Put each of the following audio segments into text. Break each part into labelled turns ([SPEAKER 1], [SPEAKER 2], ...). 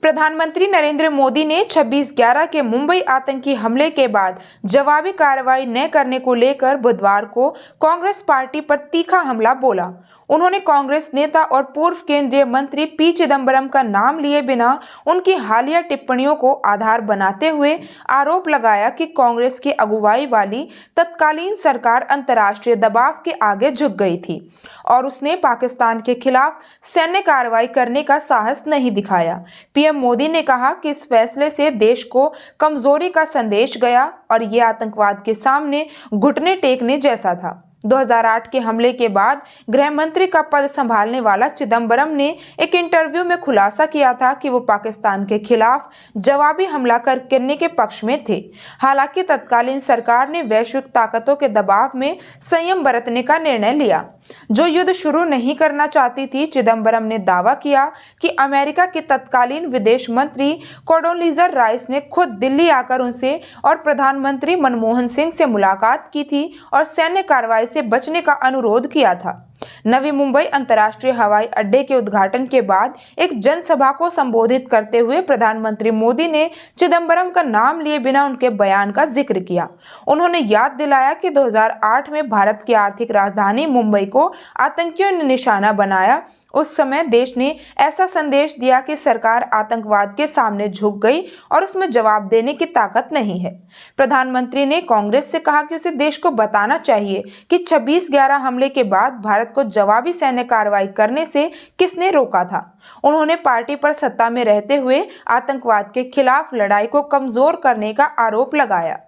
[SPEAKER 1] प्रधानमंत्री नरेंद्र मोदी ने 26/11 के मुंबई आतंकी हमले के बाद जवाबी कार्रवाई न करने को लेकर बुधवार को कांग्रेस पार्टी पर तीखा हमला बोला। उन्होंने कांग्रेस नेता और पूर्व केंद्रीय मंत्री पी चिदंबरम का नाम लिए बिना उनकी हालिया टिप्पणियों को आधार बनाते हुए आरोप लगाया कि कांग्रेस की अगुवाई वाली तत्कालीन सरकार अंतर्राष्ट्रीय दबाव के आगे झुक गई थी और उसने पाकिस्तान के खिलाफ सैन्य कार्रवाई करने का साहस नहीं दिखाया। पीएम मोदी ने कहा कि इस फैसले से देश को कमजोरी का संदेश गया और ये आतंकवाद के सामने घुटने टेकने जैसा था। 2008 के हमले के बाद गृह मंत्री का पद संभालने वाला चिदंबरम ने एक इंटरव्यू में खुलासा किया था कि वो पाकिस्तान के खिलाफ जवाबी हमला करने के पक्ष में थे। हालांकि तत्कालीन सरकार ने वैश्विक ताकतों के दबाव में संयम बरतने का निर्णय लिया, जो युद्ध शुरू नहीं करना चाहती थी। चिदंबरम ने दावा किया कि अमेरिका के तत्कालीन विदेश मंत्री कोंडोलीजा राइस ने खुद दिल्ली आकर उनसे और प्रधानमंत्री मनमोहन सिंह से मुलाकात की थी और सैन्य कार्रवाई से बचने का अनुरोध किया था। नवी मुंबई अंतर्राष्ट्रीय हवाई अड्डे के उद्घाटन के बाद एक जनसभा को संबोधित करते हुए प्रधानमंत्री मोदी ने चिदंबरम का नाम लिए बिना उनके बयान का जिक्र किया। उन्होंने याद दिलाया कि 2008 में भारत की आर्थिक राजधानी मुंबई को आतंकियों ने निशाना बनाया। उस समय देश ने ऐसा संदेश दिया कि सरकार आतंकवाद के सामने झुक गई और उसमें जवाब देने की ताकत नहीं है। प्रधानमंत्री ने कांग्रेस से कहा कि उसे देश को बताना चाहिए कि 26/11 हमले के बाद भारत को जवाबी सैन्य कार्रवाई करने से किसने रोका था। उन्होंने पार्टी पर सत्ता में रहते हुए आतंकवाद के खिलाफ लड़ाई को कमजोर करने का आरोप लगाया।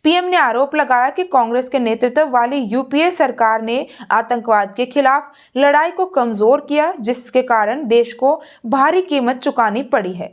[SPEAKER 1] पीएम ने आरोप लगाया कि कांग्रेस के नेतृत्व वाली यूपीए सरकार ने आतंकवाद के खिलाफ लड़ाई को कमजोर किया, जिसके कारण देश को भारी कीमत चुकानी पड़ी है।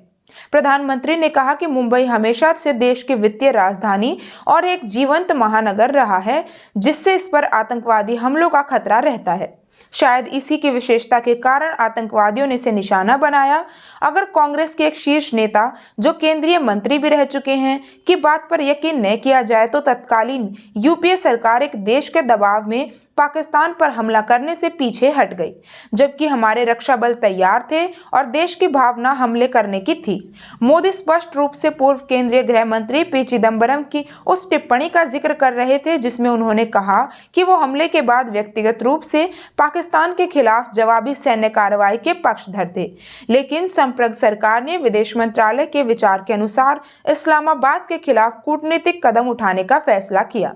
[SPEAKER 1] प्रधानमंत्री ने कहा कि मुंबई हमेशा से देश की वित्तीय राजधानी और एक जीवंत महानगर रहा है, जिससे इस पर आतंकवादी हमलों का खतरा रहता है। शायद इसी की विशेषता के कारण आतंकवादियों ने इसे निशाना बनाया। अगर कांग्रेस के एक शीर्ष नेता, जो केंद्रीय मंत्री भी रह चुके हैं, की बात पर यकीन न किया जाए तो तत्कालीन यूपीए सरकार एक देश के दबाव में पाकिस्तान पर हमला करने से पीछे हट गई, जबकि हमारे रक्षा बल तैयार थे और देश की भावना हमले करने की थी। मोदी स्पष्ट रूप से पूर्व केंद्रीय गृह मंत्री पी चिदंबरम की उस टिप्पणी का जिक्र कर रहे थे जिसमें उन्होंने कहा कि वो हमले के बाद व्यक्तिगत रूप से पाकिस्तान के खिलाफ जवाबी सैन्य कार्रवाई के पक्षधर थे, लेकिन संप्रग सरकार ने विदेश मंत्रालय के विचार के अनुसार इस्लामाबाद के खिलाफ कूटनीतिक कदम उठाने का फैसला किया।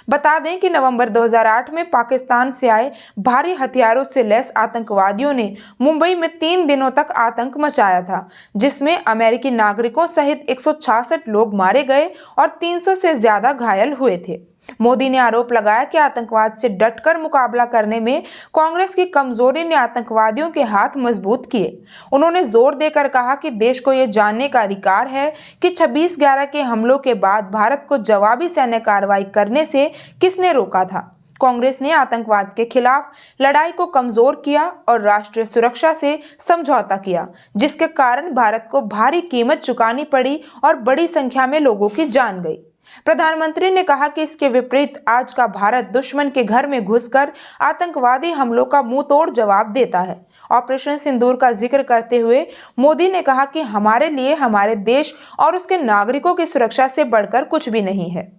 [SPEAKER 1] बता दें कि नवंबर 2008 में पाकिस्तान से आए भारी हथियारों से लैस आतंकवादियों ने मुंबई में 3 दिनों तक आतंक मचाया था, जिसमें अमेरिकी नागरिकों सहित 166 लोग मारे गए और 300 से ज्यादा घायल हुए थे। मोदी ने आरोप लगाया कि आतंकवाद से डटकर मुकाबला करने में कांग्रेस की कमजोरी ने आतंकवादियों के हाथ मजबूत किए। उन्होंने जोर देकर कहा कि देश को यह जानने का अधिकार है कि 26/11 के हमलों के बाद भारत को जवाबी सैन्य कार्रवाई करने से किसने रोका था। कांग्रेस ने आतंकवाद के खिलाफ लड़ाई को कमजोर किया और राष्ट्रीय सुरक्षा से समझौता किया, जिसके कारण भारत को भारी कीमत चुकानी पड़ी और बड़ी संख्या में लोगों की जान गई। प्रधानमंत्री ने कहा कि इसके विपरीत आज का भारत दुश्मन के घर में घुसकर आतंकवादी हमलों का मुंहतोड़ जवाब देता है। ऑपरेशन सिंदूर का जिक्र करते हुए मोदी ने कहा कि हमारे लिए हमारे देश और उसके नागरिकों की सुरक्षा से बढ़कर कुछ भी नहीं है।